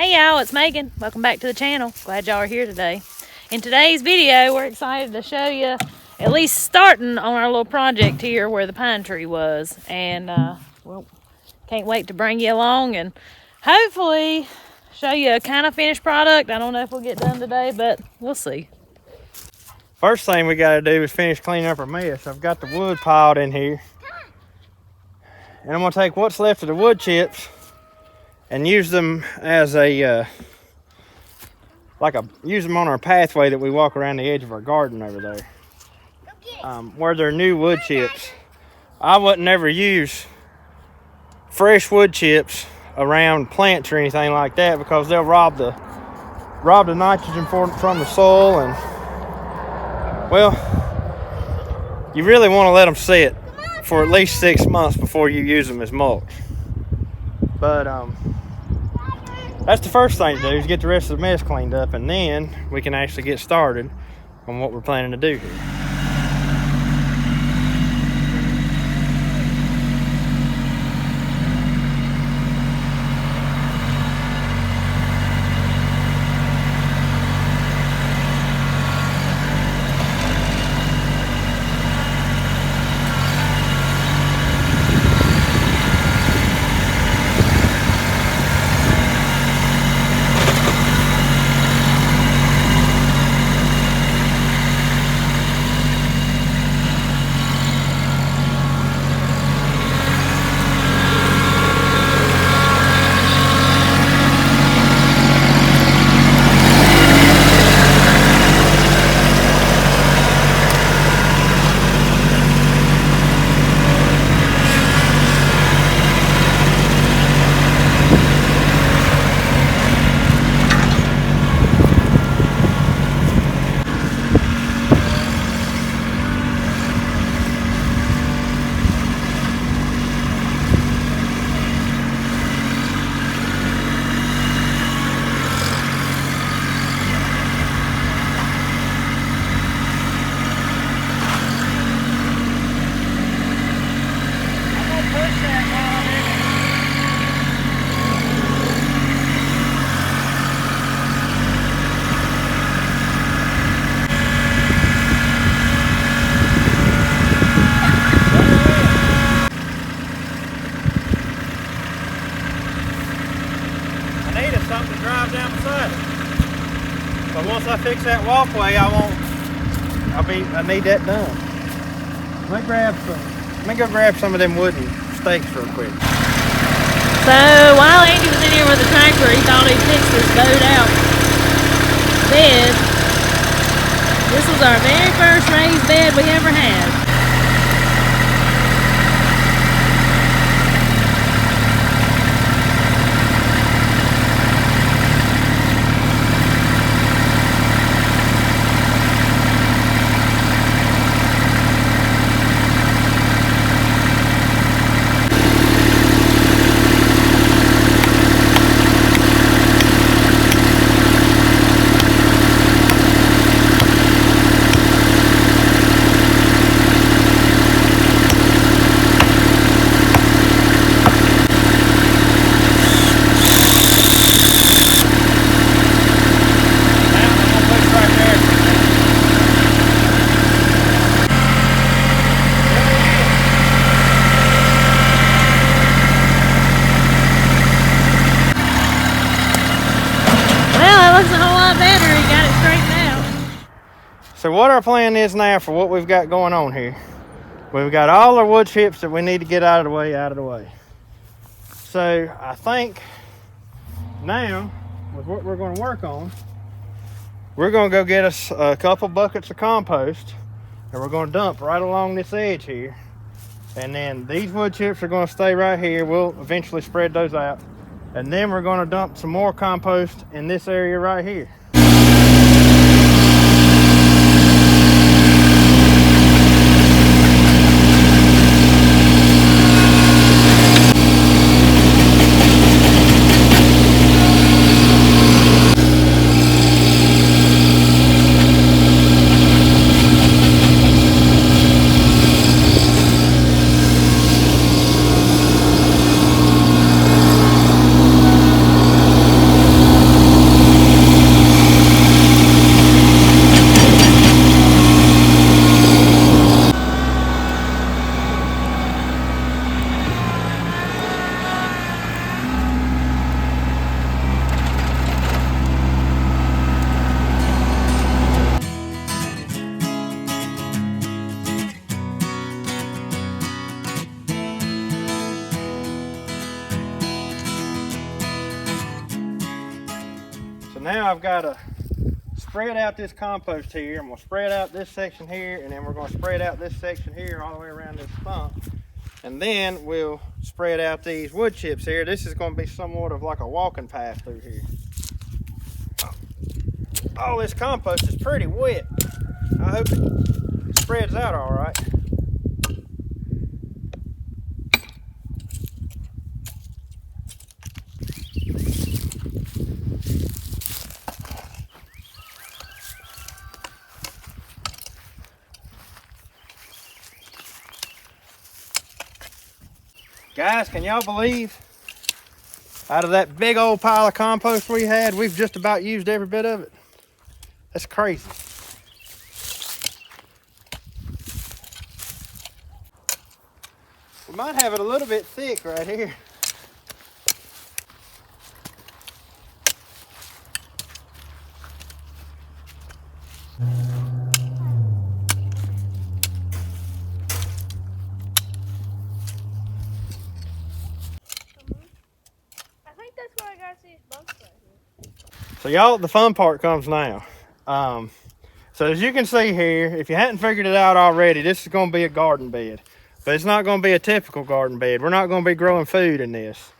Hey y'all, it's Megan. Welcome back to the channel. Glad y'all are here today. In today's video, we're excited to show you at least starting on our little project here where the pine tree was. And well, can't wait to bring you along and hopefully show you a kind of finished product. I don't know if we'll get done today, but we'll see. First thing we got to do is finish cleaning up our mess. I've got the wood piled in here. And I'm going to take what's left of the wood chips and use them as a, use them on our pathway that we walk around the edge of our garden over there. Where they're new wood chips. I wouldn't ever use fresh wood chips around plants or anything like that because they'll rob the nitrogen from the soil, and well, you really want to let them sit for at least 6 months before you use them as mulch. But that's the first thing to do, is get the rest of the mess cleaned up, and then we can actually get started on what we're planning to do here. Something to drive down beside it. But once I fix that walkway, I need that done. Let me go grab some of them wooden stakes real quick. So while Andy was in here with the tractor, he thought he'd fix this bowed out bed. This was our very first raised bed we ever had. So what our plan is now for what we've got going on here, we've got all our wood chips that we need to get out of the way. So I think now, with what we're going to work on, we're going to go get us a couple buckets of compost, and we're going to dump right along this edge here. And then these wood chips are going to stay right here. We'll eventually spread those out. And then we're going to dump some more compost in this area right here. So now I've got to spread out this compost here. I'm going to spread out this section here, and then we're going to spread out this section here all the way around this stump. And then we'll spread out these wood chips here. This is going to be somewhat of like a walking path through here. Oh, this compost is pretty wet. I hope it spreads out all right. Guys, can y'all believe out of that big old pile of compost we had, we've just about used every bit of it? That's crazy. We might have it a little bit thick right here. So y'all, the fun part comes now. So as you can see here, if you hadn't figured it out already, this is going to be a garden bed. But it's not going to be a typical garden bed. We're not going to be growing food in this.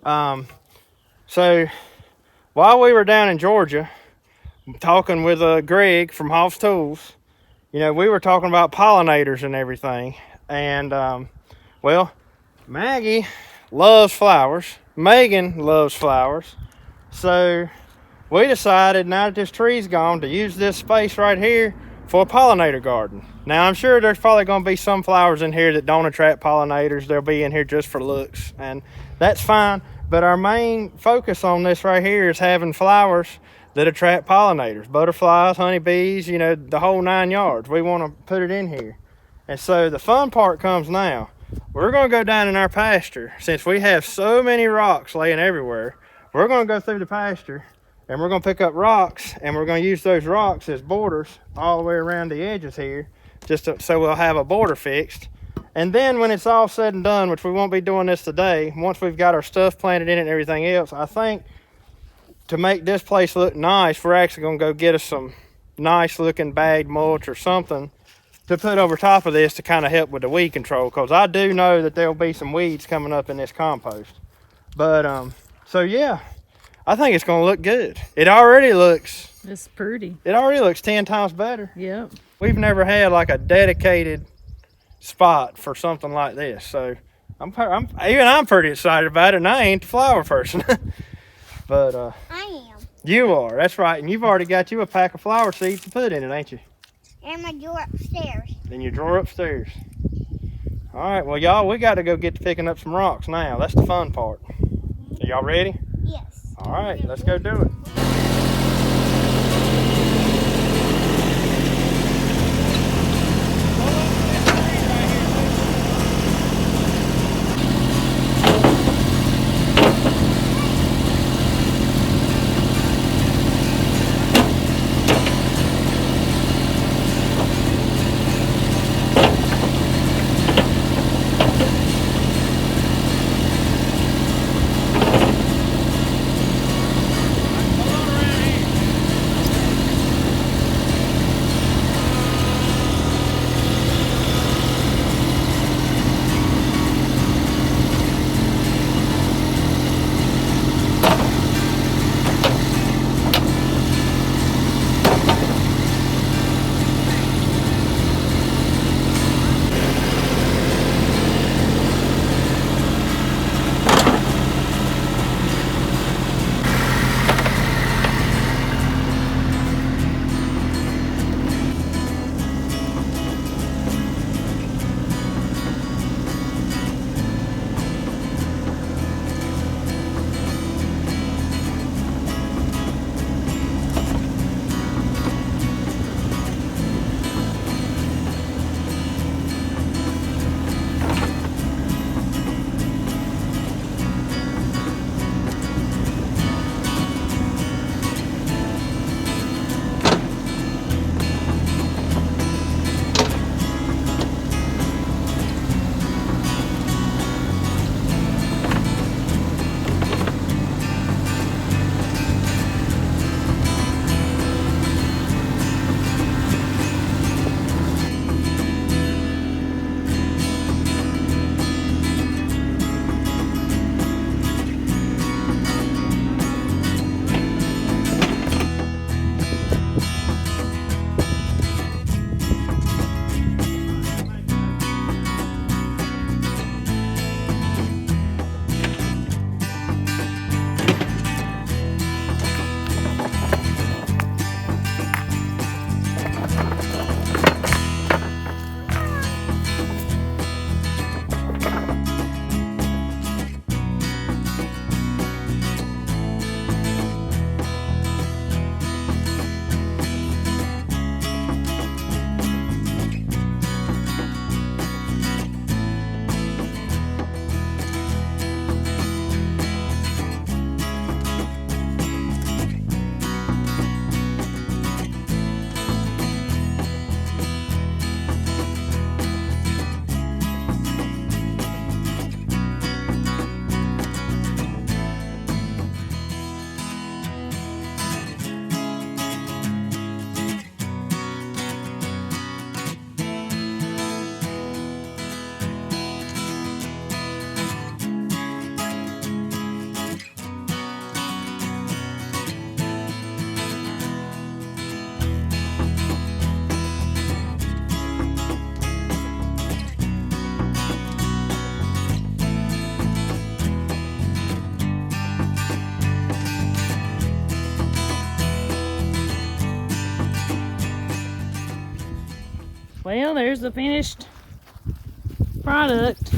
So while we were down in Georgia, talking with Greg from Hoff's Tools, you know, we were talking about pollinators and everything. And, well, Maggie loves flowers. Megan loves flowers. So we decided, now that this tree's gone, to use this space right here for a pollinator garden. Now, I'm sure there's probably going to be some flowers in here that don't attract pollinators. They'll be in here just for looks, and that's fine. But our main focus on this right here is having flowers that attract pollinators, butterflies, honeybees, you know, the whole 9 yards. We want to put it in here. And so the fun part comes now. We're going to go down in our pasture. Since we have so many rocks laying everywhere, we're going to go through the pasture and we're going to pick up rocks, and we're going to use those rocks as borders all the way around the edges here, so we'll have a border fixed. And then when it's all said and done, which we won't be doing this today, once we've got our stuff planted in it and everything else, I think to make this place look nice, we're actually going to go get us some nice looking bagged mulch or something to put over top of this to kind of help with the weed control, because I do know that there'll be some weeds coming up in this compost. But so yeah, I think it's going to look good. It already looks, it's pretty. It already looks 10 times better. Yep. We've never had like a dedicated spot for something like this, so I'm pretty excited about it, and I ain't the flower person. But I am. You are, that's right. And you've already got you a pack of flower seeds to put in it, ain't you? And my drawer upstairs. In your drawer upstairs. All right, well, y'all, we got to go get to picking up some rocks now. That's the fun part. Are y'all ready? Yes. All right, let's go do it. Hold on around Well, there's the finished product.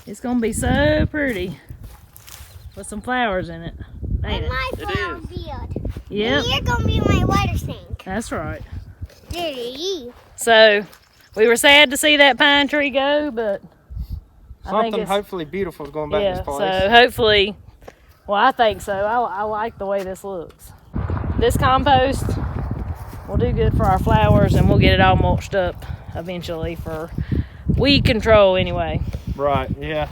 It's gonna be so pretty with some flowers in it, ain't it? My flower bed. Yep. And you're gonna be my water sink. That's right. Daddy. So we were sad to see that pine tree go, but I think Something it's, hopefully beautiful is going back in this place. so hopefully, well, I think so. I like the way this looks. This compost will do good for our flowers, and we'll get it all mulched up eventually for weed control anyway. Right, yeah.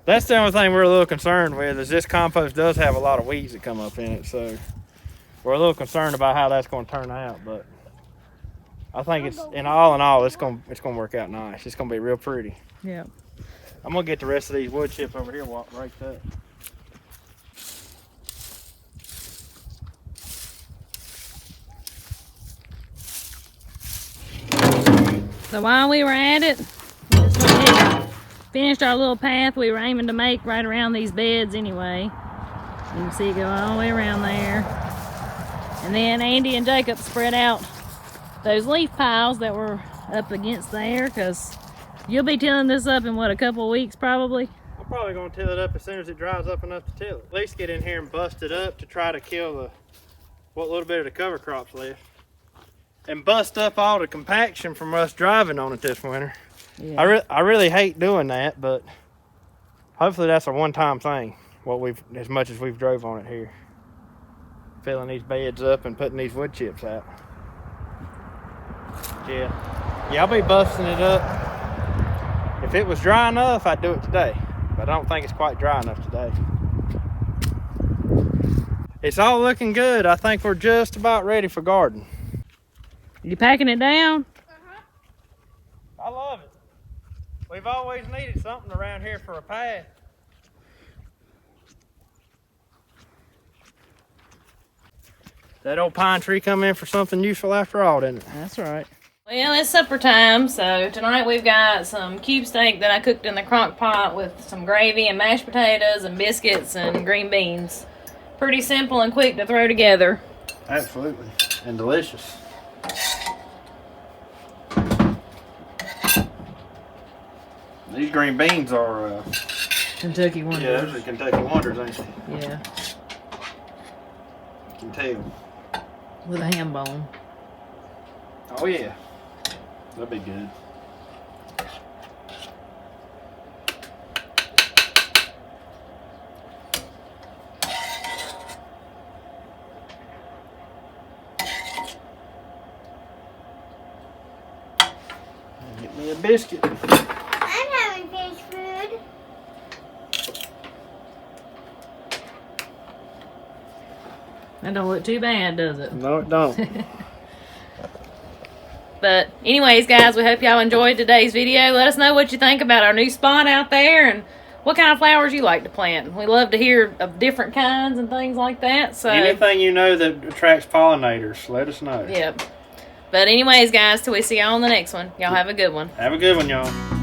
That's the only thing we're a little concerned with, is this compost does have a lot of weeds that come up in it, so we're a little concerned about how that's going to turn out, but I think it's, in all, it's going to work out nice. It's going to be real pretty. Yeah. I'm going to get the rest of these wood chips over here raked up. So while we were at it, we just went ahead and finished our little path we were aiming to make right around these beds anyway. You can see it go all the way around there. And then Andy and Jacob spread out those leaf piles that were up against there, because you'll be tilling this up in what, a couple of weeks probably? I'm probably going to till it up as soon as it dries up enough to till it. At least get in here and bust it up to try to kill what little bit of the cover crops left. And bust up all the compaction from us driving on it this winter. Yeah. I really hate doing that, but hopefully that's a one-time thing. As much as we've drove on it here, filling these beds up and putting these wood chips out. Yeah, I'll be busting it up. If it was dry enough, I'd do it today, but I don't think it's quite dry enough today. It's all looking good. I think we're just about ready for garden. You packing it down? I love it. We've always needed something around here for a path. That old pine tree come in for something useful after all, didn't it? That's right. Well, it's supper time, so tonight we've got some cube steak that I cooked in the crock pot with some gravy and mashed potatoes and biscuits and green beans. Pretty simple and quick to throw together. Absolutely. And delicious. These green beans are Kentucky Wonders. yeah, those are Kentucky Wonders, ain't they? Yeah. You can tell. With a ham bone. Oh yeah. That'll be good. Get me a biscuit. I'm having fish food. That don't look too bad, does it? No, it don't. But anyways, guys, we hope y'all enjoyed today's video. Let us know what you think about our new spot out there and what kind of flowers you like to plant. We love to hear of different kinds and things like that. So anything you know that attracts pollinators, let us know. Yep. But anyways, guys, till we see y'all on the next one. Y'all have a good one. Have a good one, y'all.